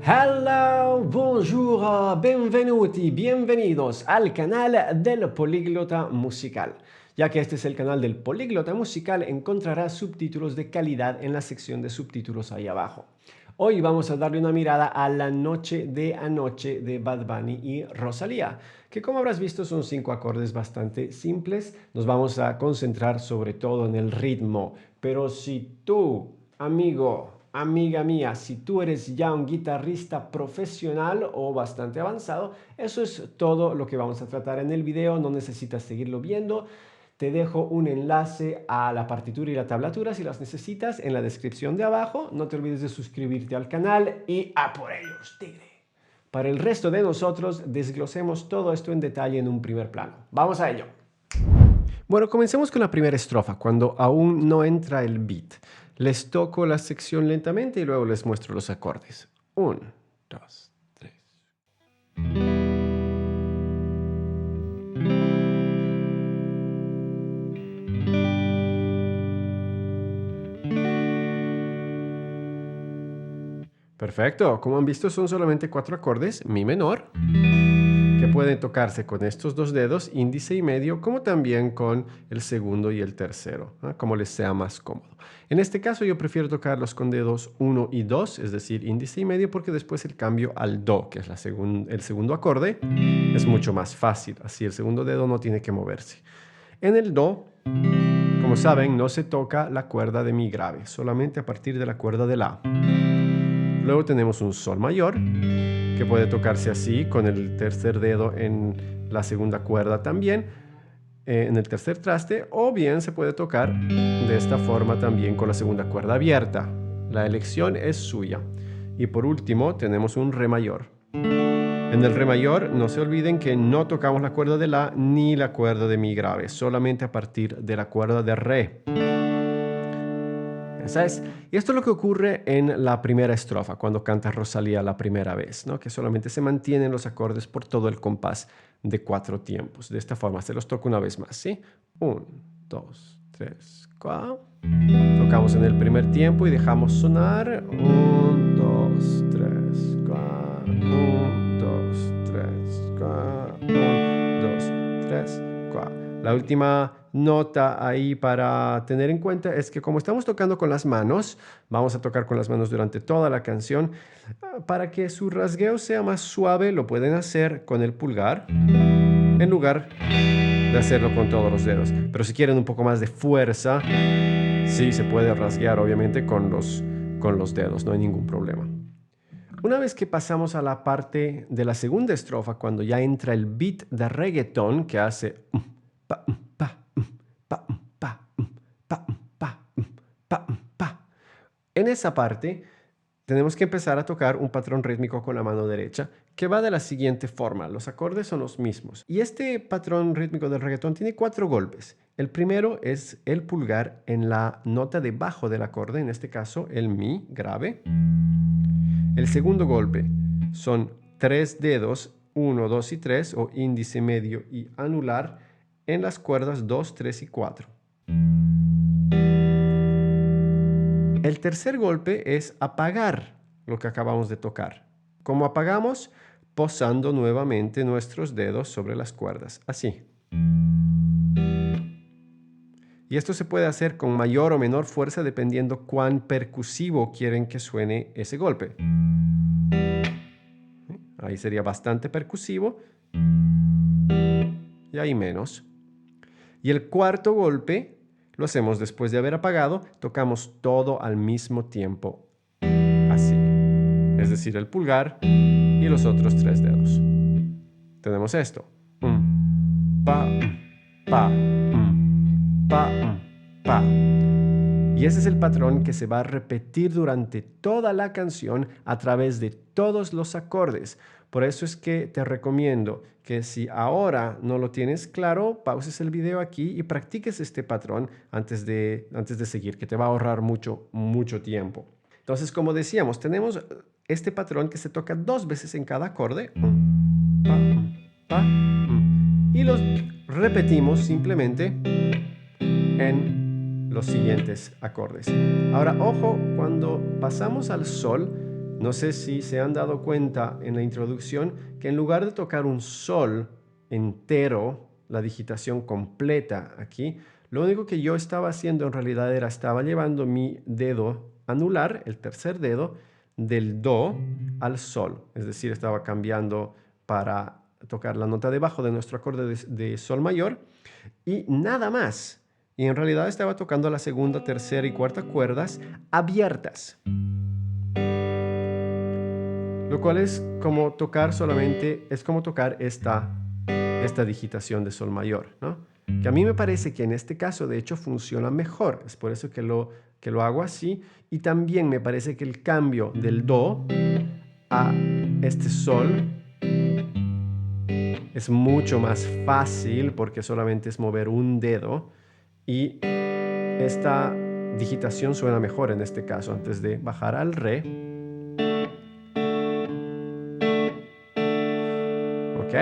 Hello, bonjour, benvenuti, bienvenidos al canal del Políglota Musical. Ya que este es el canal del Políglota Musical, encontrarás subtítulos de calidad en la sección de subtítulos ahí abajo. Hoy vamos a darle una mirada a La Noche de Anoche de Bad Bunny y Rosalía, que como habrás visto son 5 acordes bastante simples. Nos vamos a concentrar sobre todo en el ritmo, pero si tú, amigo, amiga mía, si tú eres ya un guitarrista profesional o bastante avanzado, eso es todo lo que vamos a tratar en el video, no necesitas seguirlo viendo. Te dejo un enlace a la partitura y la tablatura si las necesitas en la descripción de abajo. No te olvides de suscribirte al canal y a por ellos, tigre. Para el resto de nosotros, desglosemos todo esto en detalle en un primer plano. ¡Vamos a ello! Bueno, comencemos con la primera estrofa, cuando aún no entra el beat. Les toco la sección lentamente y luego les muestro los acordes. 1, 2, 3. Perfecto, como han visto son solamente 4 acordes, mi menor, que pueden tocarse con estos dos dedos, índice y medio, como también con el segundo y el tercero, ¿no? Como les sea más cómodo. En este caso yo prefiero tocarlos con dedos 1 y 2, es decir, índice y medio, porque después el cambio al do, que es el segundo acorde, es mucho más fácil, así el segundo dedo no tiene que moverse. En el do, como saben, no se toca la cuerda de mi grave, solamente a partir de la cuerda de la. Luego tenemos un sol mayor, que puede tocarse así, con el tercer dedo en la segunda cuerda también, en el tercer traste, o bien se puede tocar de esta forma también con la segunda cuerda abierta. La elección es suya. Y por último tenemos un re mayor. En el re mayor no se olviden que no tocamos la cuerda de la ni la cuerda de mi grave, solamente a partir de la cuerda de re. Esa es. Y esto es lo que ocurre en la primera estrofa, cuando canta Rosalía la primera vez, ¿no? Que solamente se mantienen los acordes por todo el compás de 4 tiempos. De esta forma, se los toco una vez más, ¿sí? 1, 2, 3, 4. Tocamos en el primer tiempo y dejamos sonar. 1, 2, 3, 4. 1, 2, 3, 4. 1, 2, 3, 4. La última nota ahí para tener en cuenta es que como estamos tocando con las manos, vamos a tocar con las manos durante toda la canción. Para que su rasgueo sea más suave, lo pueden hacer con el pulgar en lugar de hacerlo con todos los dedos. Pero si quieren un poco más de fuerza, sí se puede rasguear obviamente con los dedos, no hay ningún problema. Una vez que pasamos a la parte de la segunda estrofa, cuando ya entra el beat de reggaetón que hace pa, pa, pa, pa, pa, pa, pa, pa. En esa parte tenemos que empezar a tocar un patrón rítmico con la mano derecha que va de la siguiente forma. Los acordes son los mismos. Y este patrón rítmico del reggaetón tiene 4 golpes. El primero es el pulgar en la nota debajo del acorde, en este caso el mi grave. El segundo golpe son 3 dedos, 1, 2 y 3, o índice, medio y anular, en las cuerdas 2, 3 y 4. El tercer golpe es apagar lo que acabamos de tocar. ¿Cómo apagamos? Posando nuevamente nuestros dedos sobre las cuerdas, así. Y esto se puede hacer con mayor o menor fuerza dependiendo cuán percusivo quieren que suene ese golpe. Ahí sería bastante percusivo y ahí menos. Y el cuarto golpe lo hacemos después de haber apagado, tocamos todo al mismo tiempo, así. Es decir, el pulgar y los otros 3 dedos. Tenemos esto. Pa, pa, pa, pa. Y ese es el patrón que se va a repetir durante toda la canción a través de todos los acordes. Por eso es que te recomiendo que si ahora no lo tienes claro, pauses el video aquí y practiques este patrón antes de seguir, que te va a ahorrar mucho tiempo. Entonces, como decíamos, tenemos este patrón que se toca 2 veces en cada acorde. Pa, pa, y los repetimos simplemente en los siguientes acordes. Ahora, ojo, cuando pasamos al sol, No sé si se han dado cuenta en la introducción que en lugar de tocar un sol entero, la digitación completa aquí, lo único que yo estaba haciendo en realidad era estaba llevando mi dedo anular, el tercer dedo, del do al sol. Es decir, estaba cambiando para tocar la nota debajo de nuestro acorde de sol mayor y nada más. Y en realidad estaba tocando la segunda, tercera y cuarta cuerdas abiertas. Lo cual es como tocar solamente, es como tocar esta digitación de sol mayor, ¿no? Que a mí me parece que en este caso de hecho funciona mejor, es por eso que lo hago así, y también me parece que el cambio del do a este sol es mucho más fácil porque solamente es mover un dedo y esta digitación suena mejor en este caso antes de bajar al re. ¿Ok?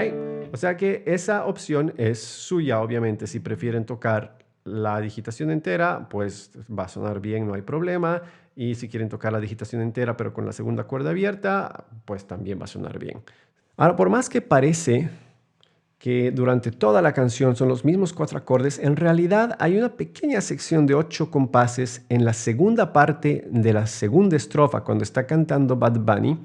O sea que esa opción es suya, obviamente. Si prefieren tocar la digitación entera, pues va a sonar bien, no hay problema. Y si quieren tocar la digitación entera, pero con la segunda cuerda abierta, pues también va a sonar bien. Ahora, por más que parece que durante toda la canción son los mismos 4 acordes, en realidad hay una pequeña sección de 8 compases en la segunda parte de la segunda estrofa, cuando está cantando Bad Bunny,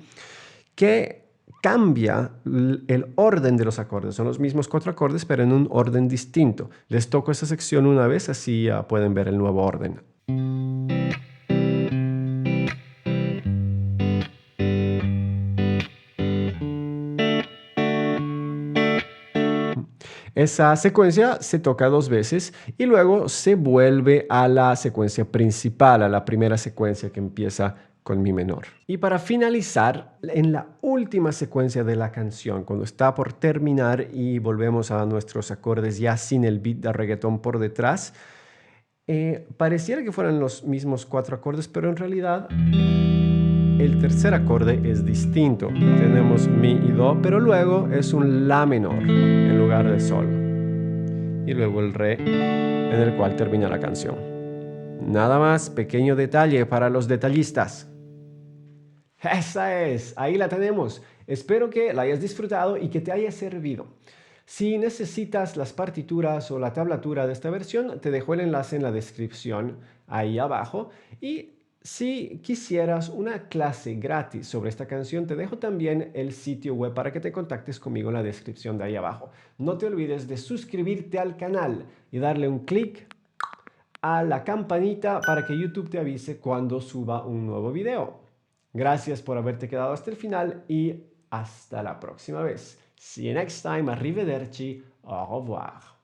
que cambia el orden de los acordes. Son los mismos 4 acordes, pero en un orden distinto. Les toco esa sección una vez, así ya pueden ver el nuevo orden. Esa secuencia se toca 2 veces y luego se vuelve a la secuencia principal, a la primera secuencia que empieza con mi menor. Y para finalizar, en la última secuencia de la canción, cuando está por terminar y volvemos a nuestros acordes ya sin el beat de reggaetón por detrás, pareciera que fueran los mismos 4 acordes, pero en realidad el tercer acorde es distinto. Tenemos mi y do, pero luego es un la menor en lugar de sol. Y luego el re, en el cual termina la canción. Nada más, pequeño detalle para los detallistas. Esa es, ahí la tenemos. Espero que la hayas disfrutado y que te haya servido. Si necesitas las partituras o la tablatura de esta versión, te dejo el enlace en la descripción ahí abajo. Y si quisieras una clase gratis sobre esta canción, te dejo también el sitio web para que te contactes conmigo en la descripción de ahí abajo. No te olvides de suscribirte al canal y darle un clic a la campanita para que YouTube te avise cuando suba un nuevo video. Gracias por haberte quedado hasta el final y hasta la próxima vez. See you next time. Arrivederci. Au revoir.